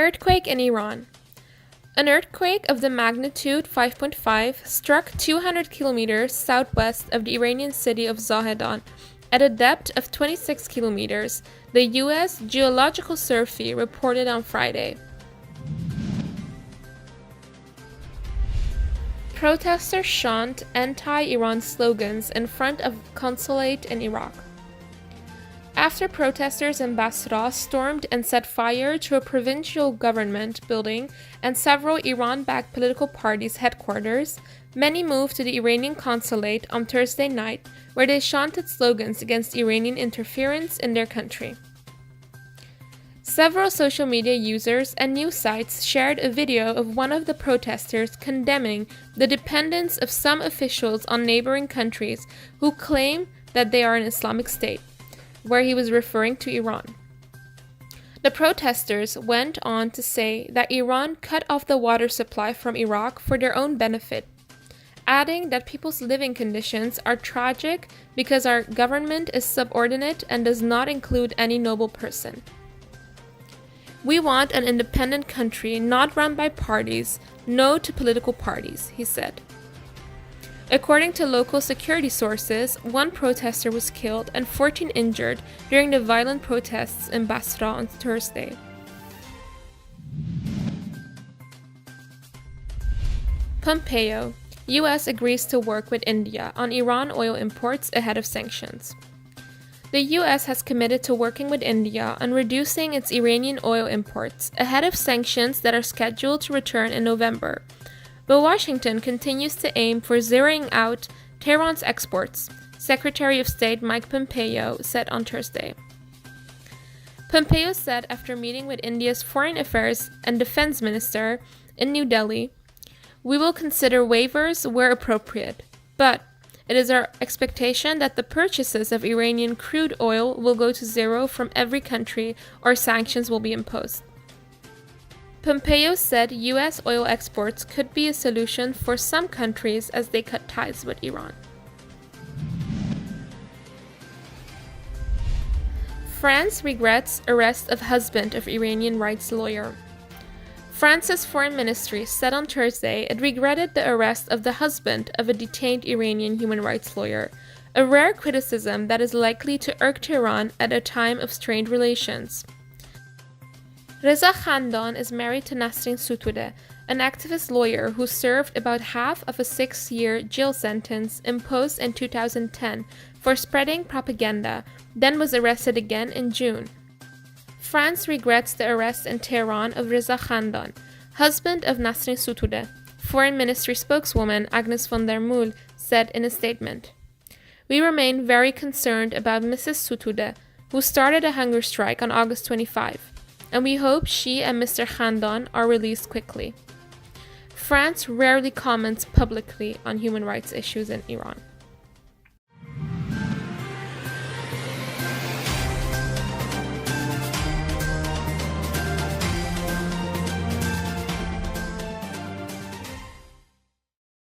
Earthquake in Iran. An earthquake of the magnitude 5.5 struck 200 kilometers southwest of the Iranian city of Zahedan at a depth of 26 kilometers, the U.S. Geological Survey reported on Friday. Protesters chant anti-Iran slogans in front of consulate in Iraq. After protesters in Basra stormed and set fire to a provincial government building and several Iran-backed political parties' headquarters, many moved to the Iranian consulate on Thursday night, where they chanted slogans against Iranian interference in their country. Several social media users and news sites shared a video of one of the protesters condemning the dependence of some officials on neighboring countries who claim that they are an Islamic state, where he was referring to Iran. The protesters went on to say that Iran cut off the water supply from Iraq for their own benefit, adding that people's living conditions are tragic because our government is subordinate and does not include any noble person. "We want an independent country not run by parties, no to political parties," he said. According to local security sources, one protester was killed and 14 injured during the violent protests in Basra on Thursday. Pompeo. U.S. agrees to work with India on Iran oil imports ahead of sanctions. The U.S. has committed to working with India on reducing its Iranian oil imports ahead of sanctions that are scheduled to return in November. But Washington continues to aim for zeroing out Tehran's exports, Secretary of State Mike Pompeo said on Thursday. Pompeo said after meeting with India's Foreign Affairs and Defense Minister in New Delhi, "We will consider waivers where appropriate, but it is our expectation that the purchases of Iranian crude oil will go to zero from every country or sanctions will be imposed." Pompeo said U.S. oil exports could be a solution for some countries as they cut ties with Iran. France regrets arrest of husband of Iranian rights lawyer. France's foreign ministry said on Thursday it regretted the arrest of the husband of a detained Iranian human rights lawyer, a rare criticism that is likely to irk Tehran at a time of strained relations. Reza Khandan is married to Nasrin Sotoudeh, an activist lawyer who served about half of a 6-year jail sentence imposed in 2010 for spreading propaganda, then was arrested again in June. France regrets the arrest in Tehran of Reza Khandan, husband of Nasrin Sotoudeh, Foreign Ministry spokeswoman Agnes von der Muhl said in a statement. "We remain very concerned about Mrs. Sotoudeh, who started a hunger strike on August 25. And we hope she and Mr. Khandan are released quickly." France rarely comments publicly on human rights issues in Iran.